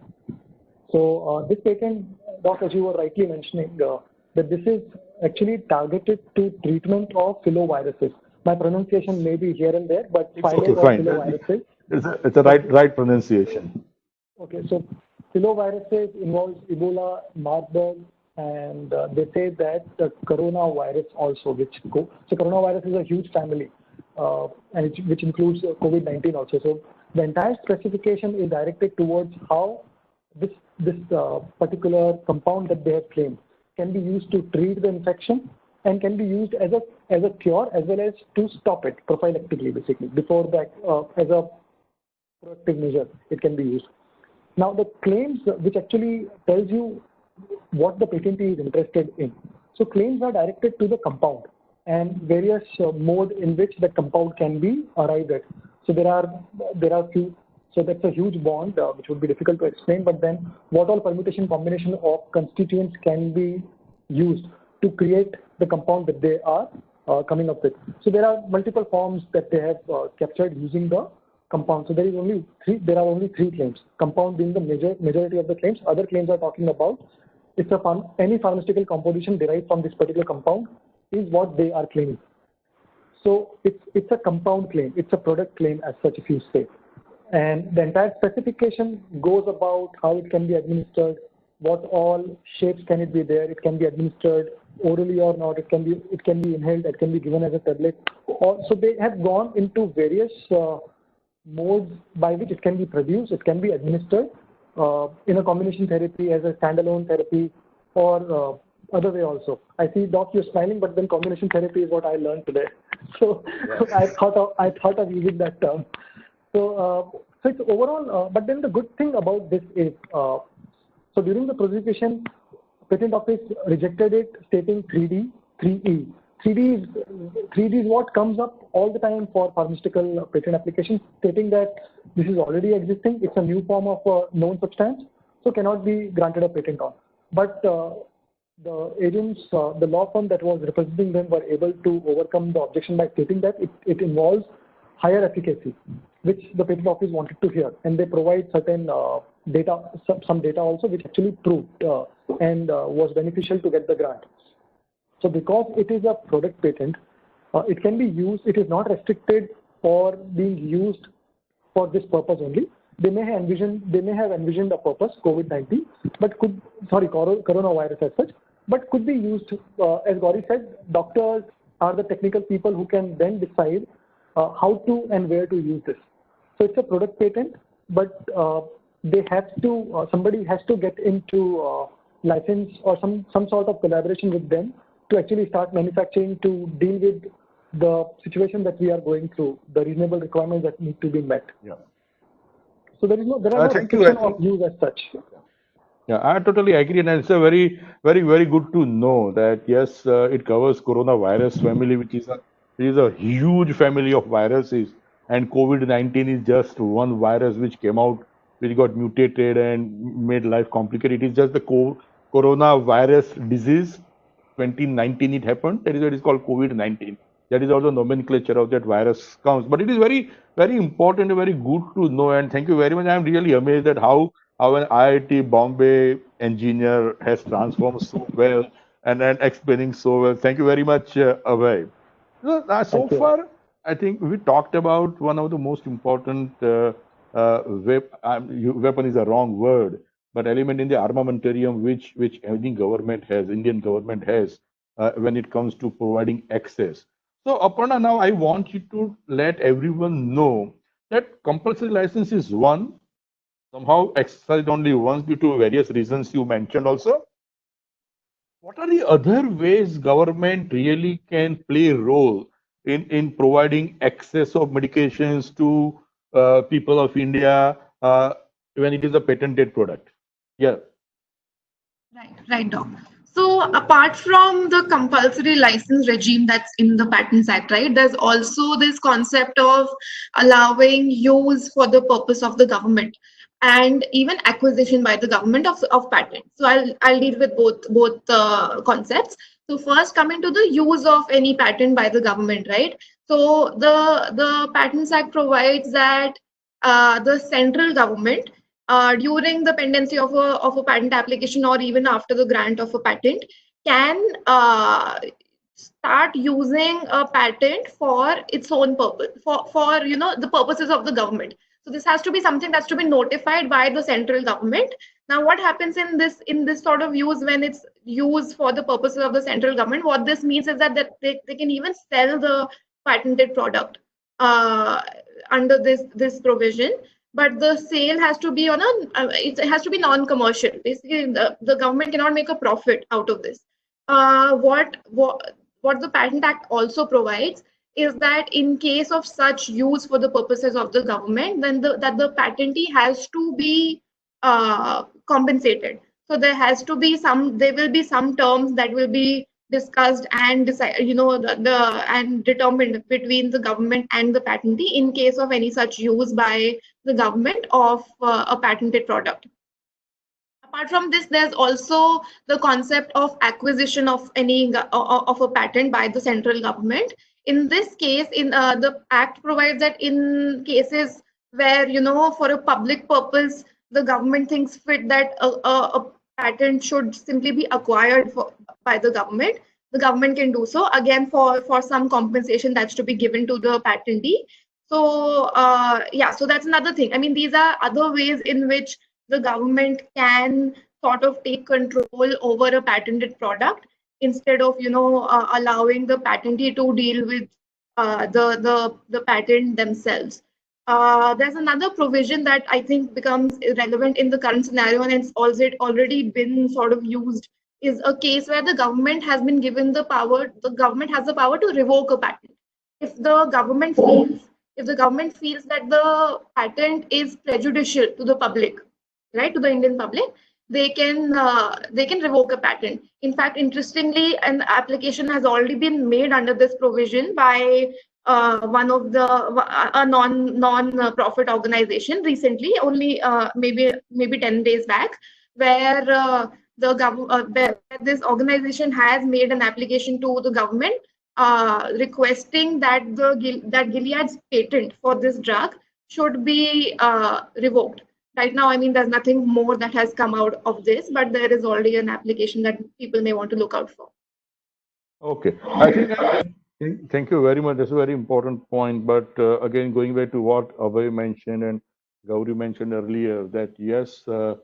So this patent, Doc, as you were rightly mentioning, that this is actually targeted to treatment of filoviruses. My pronunciation may be here and there, but filoviruses. It's a right pronunciation. Okay, so filoviruses involves Ebola, Marburg, and they say that the coronavirus also, so coronavirus is a huge family, and which includes COVID-19 also. So the entire specification is directed towards how this particular compound that they have claimed can be used to treat the infection, and can be used as a cure, as well as to stop it prophylactically, basically, before that, as a proactive measure, it can be used. Now, the claims, which actually tells you what the patentee is interested in. So claims are directed to the compound and various mode in which the compound can be arrived at. So there are few. So that's a huge bond, which would be difficult to explain. But then, what all permutation combination of constituents can be used to create the compound that they are coming up with. So there are multiple forms that they have captured using the compound. So there are only three claims. Compound being the majority of the claims. Other claims are talking about any pharmaceutical composition derived from this particular compound is what they are claiming. So it's a compound claim, it's a product claim as such, if you say. And the entire specification goes about how it can be administered, what all shapes can it be there, it can be administered orally or not, it can be inhaled, it can be given as a tablet. So they have gone into various modes by which it can be produced, it can be administered in a combination therapy, as a standalone therapy, or other way also. I see, Doc, you're smiling, but then combination therapy is what I learned today. So yes. I thought of using that term. So it's overall, but then the good thing about this is, so during the prosecution, Patent Office rejected it, stating 3E. 3D is what comes up all the time for pharmaceutical patent applications, stating that this is already existing, it's a new form of a known substance, so cannot be granted a patent on. But the agents, the law firm that was representing them, were able to overcome the objection by stating that it involves higher efficacy, which the Patent Office wanted to hear, and they provide certain data, some data also, which actually proved and was beneficial to get the grant. So because it is a product patent, it can be used, it is not restricted for being used for this purpose only. They may have envisioned a purpose, COVID-19, but coronavirus as such, but could be used, as Gauri said, doctors are the technical people who can then decide how to and where to use this. So it's a product patent, but they have to, somebody has to get into license or some sort of collaboration with them to actually start manufacturing, to deal with the situation that we are going through, the reasonable requirements that need to be met. Yeah. So there are no restriction of use as such. Yeah, I totally agree, and it's a very, very, very good to know that yes, it covers coronavirus family, which is a huge family of viruses, and COVID-19 is just one virus which came out, which got mutated and made life complicated. It is just the coronavirus disease. 2019 it happened. That is why it is called COVID-19. That is also nomenclature of that virus comes. But it is very, very important and very good to know. And thank you very much. I am really amazed at how an IIT Bombay engineer has transformed so well and explaining so well. Thank you very much, Abhay. So far, I think we talked about one of the most important weapon is a wrong word, but element in the armamentarium which any government has, Indian government has, when it comes to providing access. So Aparna, now I want you to let everyone know that compulsory license is one, somehow exercised only once due to various reasons you mentioned also. What are the other ways government really can play a role in providing access of medications to people of India when it is a patented product? Yeah. Right, Doc. So apart from the compulsory license regime that's in the Patents Act, right, there's also this concept of allowing use for the purpose of the government and even acquisition by the government of patents. So I'll deal with both concepts. So first, coming to the use of any patent by the government, right? So the Patents Act provides that the central government, during the pendency of a patent application or even after the grant of a patent, can start using a patent for its own purpose, for the purposes of the government. So this has to be something that's to be notified by the central government. Now, what happens in this sort of use when it's used for the purposes of the central government? What this means is that they can even sell the patented product under this provision. But the sale has to be it has to be non-commercial. Basically, the government cannot make a profit out of this. What the Patent Act also provides is that in case of such use for the purposes of the government, then the patentee has to be compensated. So there will be some terms that will be discussed and and determined between the government and the patentee in case of any such use by the government of a patented product. Apart from this, there's also the concept of acquisition of of a patent by the central government. In this case, the Act provides that in cases where for a public purpose the government thinks fit that a patent should simply be acquired by the government can do so, again for some compensation that's to be given to the patentee. So yeah, so that's another thing. I mean, these are other ways in which the government can sort of take control over a patented product instead of allowing the patentee to deal with the patent themselves. There's another provision that I think becomes relevant in the current scenario, and it's already been sort of used, is a case where the government has been given the power. The government has the power to revoke a patent if the government feels that the patent is prejudicial to the public, right, to the Indian public. They can revoke a patent. In fact, interestingly, an application has already been made under this provision by one of the a non-profit organization recently, only maybe 10 days back, where where this organization has made an application to the government requesting that Gilead's patent for this drug should be revoked. Right now, I mean, there's nothing more that has come out of this, but there is already an application that people may want to look out for. Okay. I think, thank you very much. That's a very important point. But again, going back to what Abhay mentioned and Gauri mentioned earlier, that yes, there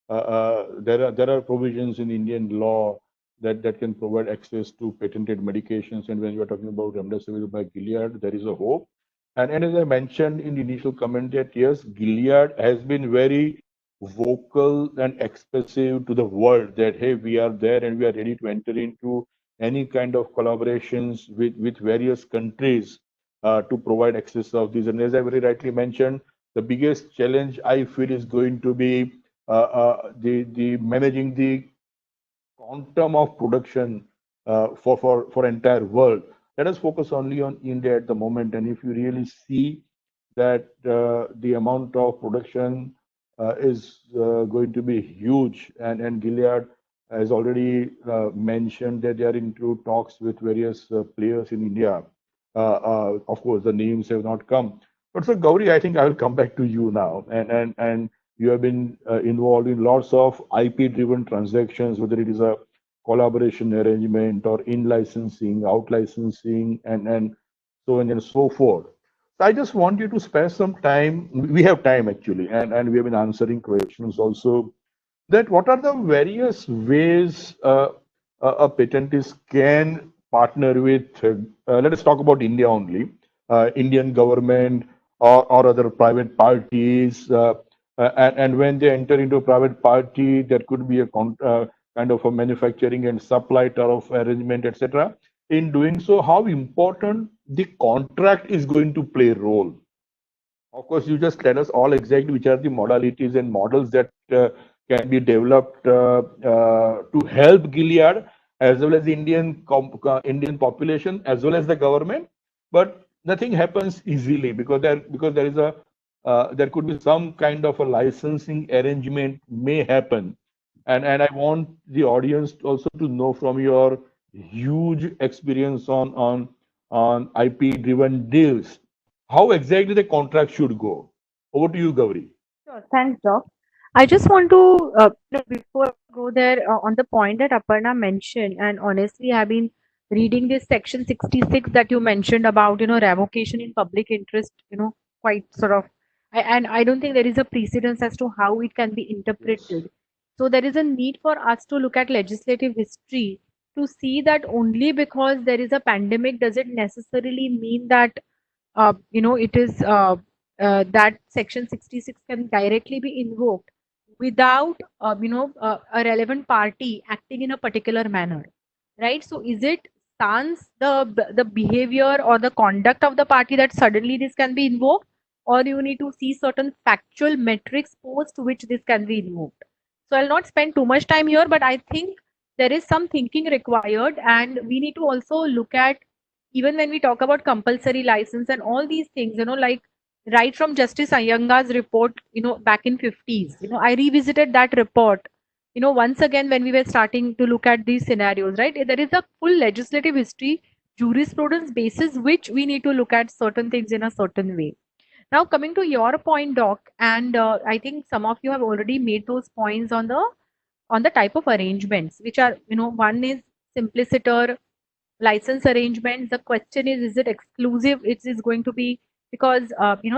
are provisions in Indian law that can provide access to patented medications. And when we are talking about remdesivir by Gilead, there is a hope. And as I mentioned in the initial comment, that yes, Gilead has been very vocal and expressive to the world that hey, we are there and we are ready to enter into any kind of collaborations with various countries to provide access of these. And as I very rightly mentioned, the biggest challenge I feel is going to be the managing the quantum of production for entire world. Let us focus only on India at the moment. And if you really see that the amount of production is going to be huge, and Gilead has already mentioned that they are into talks with various players in India. Of course, the names have not come. But so Gauri, I think I will come back to you now. And you have been involved in lots of IP-driven transactions, whether it is a collaboration arrangement or in-licensing, out-licensing, and so on and so forth. So I just want you to spend some time. We have time actually, and we have been answering questions also. That what are the various ways a patentist can partner with? Let us talk about India only. Indian government or other private parties. And when they enter into a private party, there could be a kind of a manufacturing and supply tariff arrangement, etc. In doing so, how important the contract is going to play a role? Of course, you just tell us all exactly which are the modalities and models that can be developed to help Gilead as well as the Indian population as well as the government. But nothing happens easily because there is a there could be some kind of a licensing arrangement may happen. And I want the audience also to know from your huge experience on IP driven deals, how exactly the contract should go. Over to you, Gauri. Sure. Thanks, Doc. I just want to, before I go there, on the point that Aparna mentioned, and honestly, I've been reading this section 66 that you mentioned about, revocation in public interest, quite sort of, and I don't think there is a precedence as to how it can be interpreted. So there is a need for us to look at legislative history to see that only because there is a pandemic does it necessarily mean that, it is that section 66 can directly be invoked without a relevant party acting in a particular manner, right? So is it stance the behavior or the conduct of the party that suddenly this can be invoked, or you need to see certain factual metrics post which this can be invoked? So I'll not spend too much time here, but I think there is some thinking required, and we need to also look at, even when we talk about compulsory license and all these things, like right from Justice Iyengar's report, back in 50s, I revisited that report, once again when we were starting to look at these scenarios, right? There is a full legislative history, jurisprudence basis, which we need to look at certain things in a certain way. Now, coming to your point, Doc, and I think some of you have already made those points on the on the type of arrangements, which are, one is simpliciter license arrangements. The question is it exclusive? It is going to be because,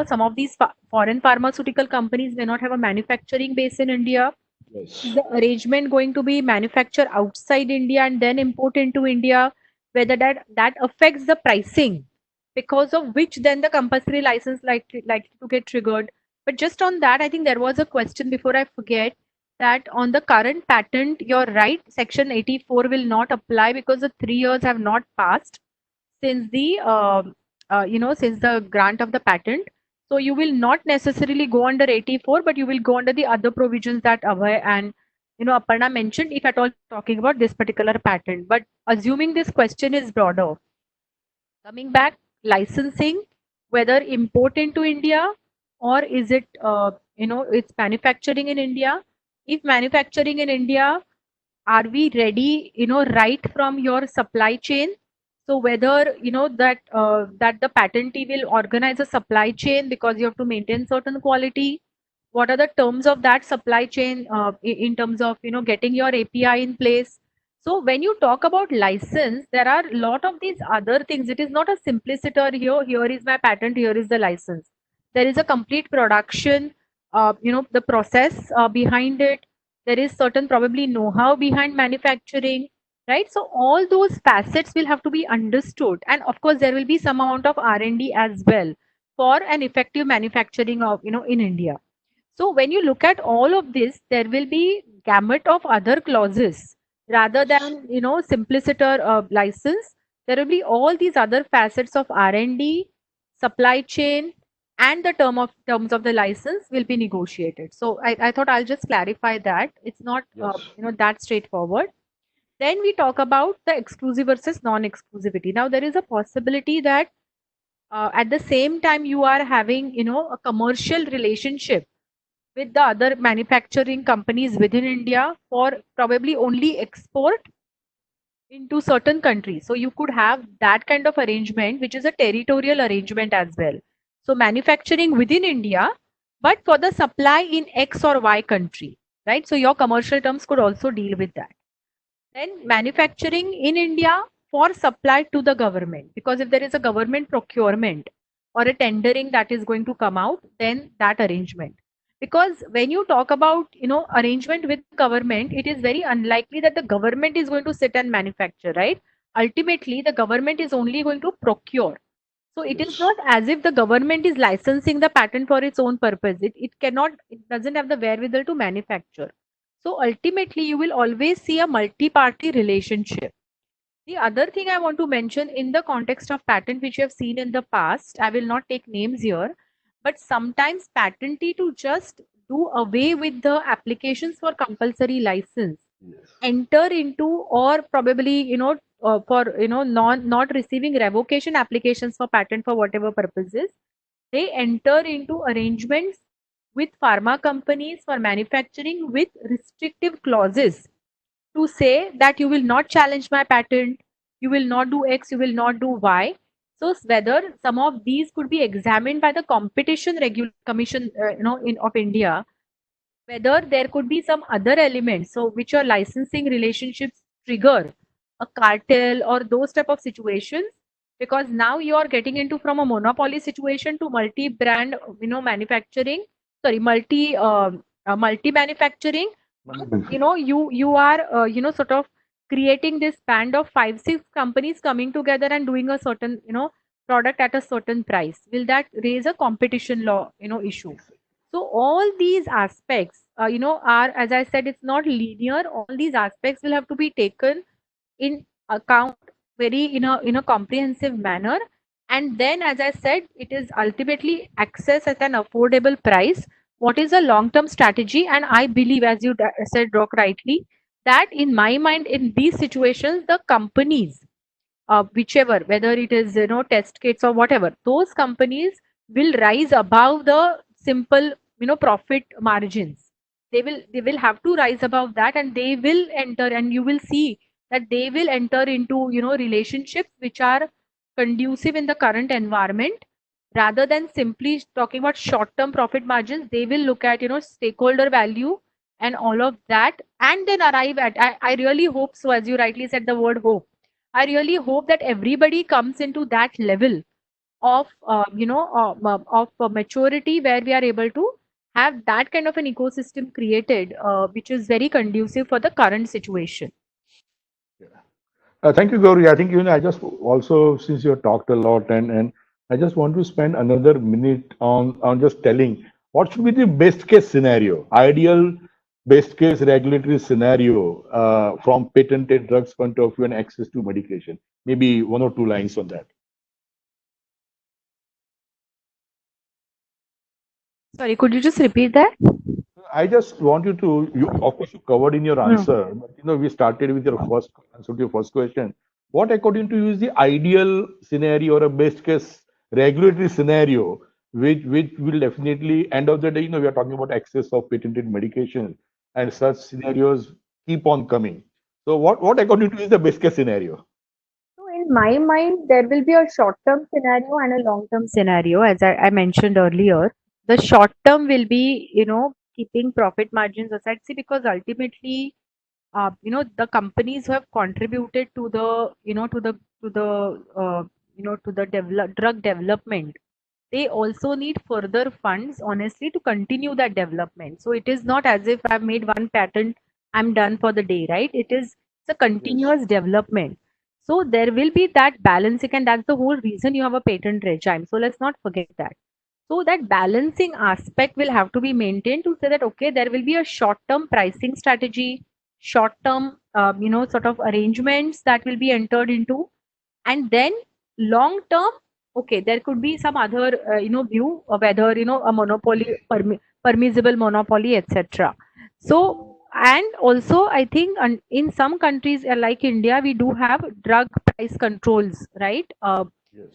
some of these foreign pharmaceutical companies may not have a manufacturing base in India. Yes. Is the arrangement going to be manufactured outside India and then import into India? Whether that affects the pricing, because of which then the compulsory license likely to get triggered. But just on that, I think there was a question before I forget, that on the current patent, you're right, Section 84 will not apply because the 3 years have not passed since the since the grant of the patent. So you will not necessarily go under 84, but you will go under the other provisions that Abhay and Aparna mentioned, if at all talking about this particular patent. But assuming this question is broader, coming back, licensing, whether import into India or is it it's manufacturing in India. If manufacturing in India, are we ready, right from your supply chain? So whether that the patentee will organize a supply chain because you have to maintain certain quality. What are the terms of that supply chain in terms of getting your API in place? So when you talk about license, there are a lot of these other things. It is not a simpliciter here. Here is my patent. Here is the license. There is a complete production. The process behind it. There is certain probably know-how behind manufacturing, right? So all those facets will have to be understood, and of course there will be some amount of R&D as well for an effective manufacturing of in India. So when you look at all of this, there will be gamut of other clauses rather than simpliciter license. There will be all these other facets of R&D, supply chain, and the terms of the license will be negotiated. So I thought I'll just clarify that it's not Yes. that straightforward. Then we talk about the exclusive versus non-exclusivity. Now there is a possibility that at the same time you are having a commercial relationship with the other manufacturing companies within India for probably only export into certain countries. So you could have that kind of arrangement, which is a territorial arrangement as well. So manufacturing within India, but for the supply in X or Y country, right? So your commercial terms could also deal with that. Then manufacturing in India for supply to the government, because if there is a government procurement or a tendering that is going to come out, then that arrangement. Because when you talk about arrangement with government, it is very unlikely that the government is going to sit and manufacture, right? Ultimately, the government is only going to procure. So it is Yes. not as if the government is licensing the patent for its own purpose. It doesn't have the wherewithal to manufacture. So ultimately, you will always see a multi-party relationship. The other thing I want to mention in the context of patent, which you have seen in the past, I will not take names here, but sometimes patentee to just do away with the applications for compulsory license, Yes. enter into, or probably for not receiving revocation applications for patent for whatever purposes, they enter into arrangements with pharma companies for manufacturing with restrictive clauses to say that you will not challenge my patent, you will not do X, you will not do Y. So whether some of these could be examined by the Competition Commission, of India, whether there could be some other elements, so which your licensing relationships trigger a cartel or those type of situations, because now you are getting into from a monopoly situation to multi-brand, manufacturing, sorry, multi manufacturing. You are sort of creating this band of 5-6 companies coming together and doing a certain product at a certain price. Will that raise a competition law issue? So all these aspects are, as I said, it's not linear. All these aspects will have to be taken in account very in a comprehensive manner. And then, as I said, it is ultimately access at an affordable price. What is a long-term strategy? And I believe, as you said, Rock, rightly, that in my mind, in these situations, the companies, whichever, whether it is test kits or whatever, those companies will rise above the simple profit margins. They will have to rise above that, and they will enter, and you will see that they will enter into relationships which are conducive in the current environment. Rather than simply talking about short term profit margins, they will look at stakeholder value, and all of that, and then arrive at, I really hope so, as you rightly said the word hope. I really hope that everybody comes into that level of maturity where we are able to have that kind of an ecosystem created, which is very conducive for the current situation. Thank you, Gauri. I think I just also, since you have talked a lot, and I just want to spend another minute on just telling what should be the best case scenario, ideal best case regulatory scenario from patented drugs point of view and access to medication. Maybe one or two lines on that. Sorry, could you just repeat that? I just want you to, of course, you covered in your Hmm. answer, but we started with your first answer to your first question. What, according to you, is the ideal scenario or a best case regulatory scenario, which will definitely, end of the day, we are talking about access of patented medication, and such scenarios keep on coming. So, what according to you, is the best case scenario? So in my mind, there will be a short-term scenario and a long-term scenario, as I mentioned earlier. The short term will be, keeping profit margins aside. See, because ultimately, the companies who have contributed to the, to the, to the drug development, they also need further funds, honestly, to continue that development. So it is not as if I've made one patent, I'm done for the day, right? It's a Yes. continuous development. So there will be that balancing, and that's the whole reason you have a patent regime. So let's not forget that. So that balancing aspect will have to be maintained to say that, okay, there will be a short-term pricing strategy, short-term, sort of arrangements that will be entered into, and then long term, okay, there could be some other view of whether a monopoly, permissible monopoly, etc. So, and also I think in some countries like India, we do have drug price controls, right? Yes.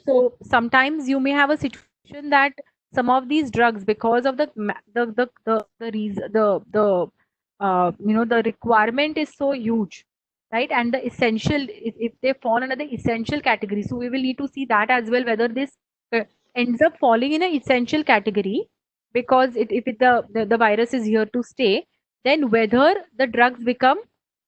So sometimes you may have a situation that some of these drugs, because of the reason, the requirement is so huge, right? And the essential, if they fall under the essential category, so we will need to see that as well, whether this ends up falling in an essential category, because if the virus is here to stay, then whether the drugs become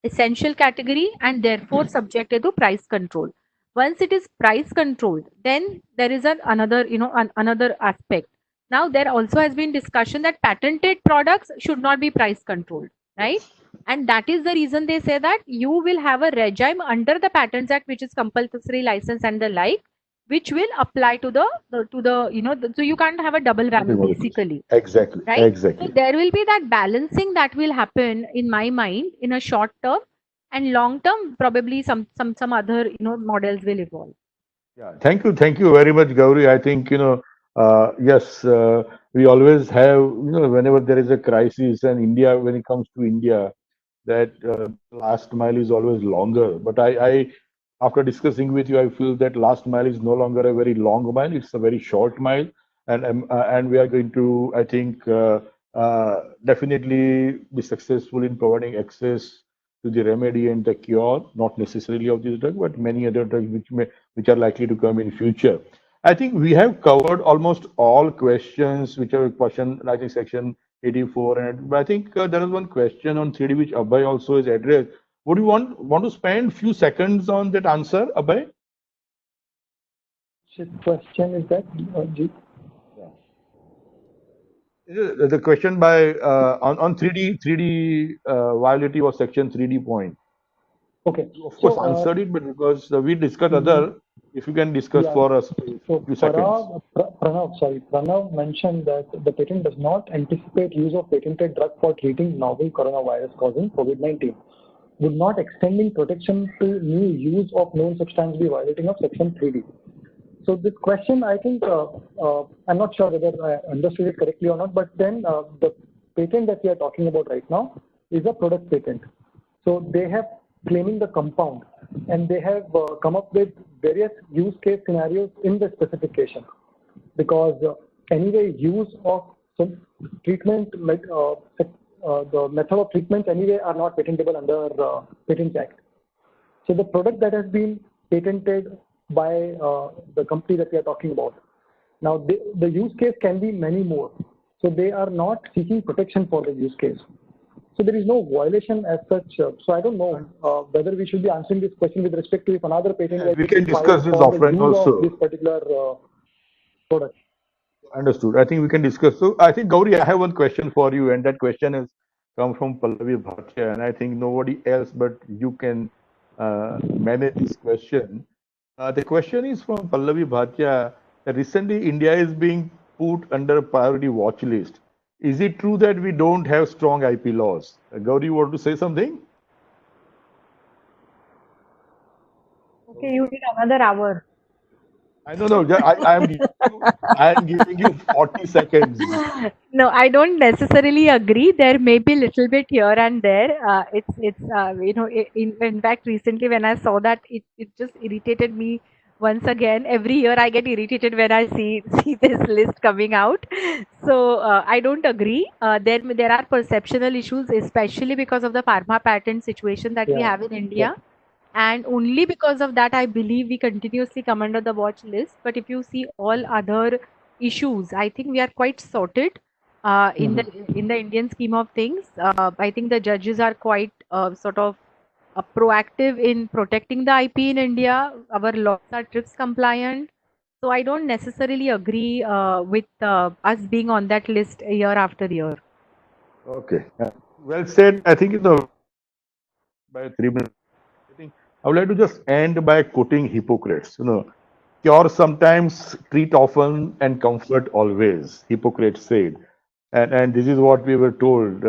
essential category and therefore subjected to price control. Once it is price controlled, then there is another, another aspect. Now there also has been discussion that patented products should not be price controlled, right? Yes. And that is the reason they say that you will have a regime under the Patents Act, which is compulsory license and the like, which will apply to so you can't have a double whammy basically, Exactly. right? So Exactly. there will be that balancing that will happen in my mind in a short term, and long term probably some other models will evolve. Yeah, thank you very much, Gauri. I think yes, we always have whenever there is a crisis, and India, when it comes to India, that last mile is always longer. But after discussing with you, I feel that last mile is no longer a very long mile; it's a very short mile, and we are going to, I think, definitely be successful in providing access to the remedy and the cure, not necessarily of this drug, but many other drugs which are likely to come in future. I think we have covered almost all questions which are question, I think section 84. And but I think there is one question on 3D which Abhay also is addressed. Would you want to spend few seconds on that answer, Abhay? Which question is that, Jeet? The question by on 3D violative of section 3D point. Okay. You of course So, answered it, but because we discussed mm, other, if you can discuss yeah. for us So few seconds. Pranav mentioned that the patent does not anticipate use of patented drug for treating novel coronavirus causing COVID-19. Would not extending protection to new use of known substance be violating of section 3D? So this question, I think, I'm not sure whether I understood it correctly or not, but then the patent that we are talking about right now is a product patent. So they have claiming the compound, and they have come up with various use case scenarios in the specification, because anyway use of some treatment like the method of treatment anyway are not patentable under Patents Act. So the product that has been patented by the company that we are talking about, now the use case can be many more. So they are not seeking protection for the use case. So there is no violation as such. So I don't know whether we should be answering this question with respect to if another patent. Yeah, we can discuss this offline also. This particular product. Understood. I think we can discuss. So I think Gauri, I have one question for you, and that question has come from Pallavi Bhatia, and I think nobody else but you can manage this question. The question is from Pallavi Bhatia. That recently, India is being put under a priority watch list. Is it true that we don't have strong IP laws? Gauri, you want to say something? Okay, you need another hour. I don't know. I am giving you 40 seconds. No, I don't necessarily agree. There may be little bit here and there. In fact, recently when I saw that, it just irritated me once again. Every year I get irritated when I see this list coming out. So I don't agree. There are perceptual issues, especially because of the pharma patent situation that we have in India. And only because of that, I believe we continuously come under the watch list. But if you see all other issues, I think we are quite sorted in the Indian scheme of things. I think the judges are quite proactive in protecting the IP in India. Our laws are TRIPS compliant. So I don't necessarily agree with us being on that list year after year. Okay. Well said. I think by 3 minutes. I would like to just end by quoting Hippocrates. Cure sometimes, treat often, and comfort always. Hippocrates said, and this is what we were told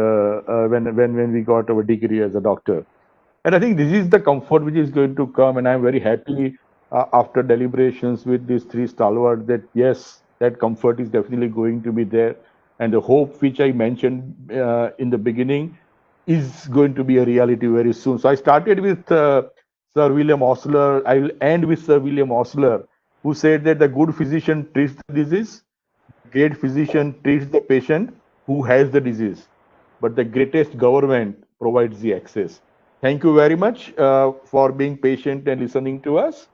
when we got our degree as a doctor. And I think this is the comfort which is going to come. And I'm very happy after deliberations with these three stalwarts that yes, that comfort is definitely going to be there, and the hope which I mentioned in the beginning is going to be a reality very soon. So I started with Sir William Osler. I will end with Sir William Osler, who said that the good physician treats the disease, great physician treats the patient who has the disease, but the greatest government provides the access. Thank you very much for being patient and listening to us.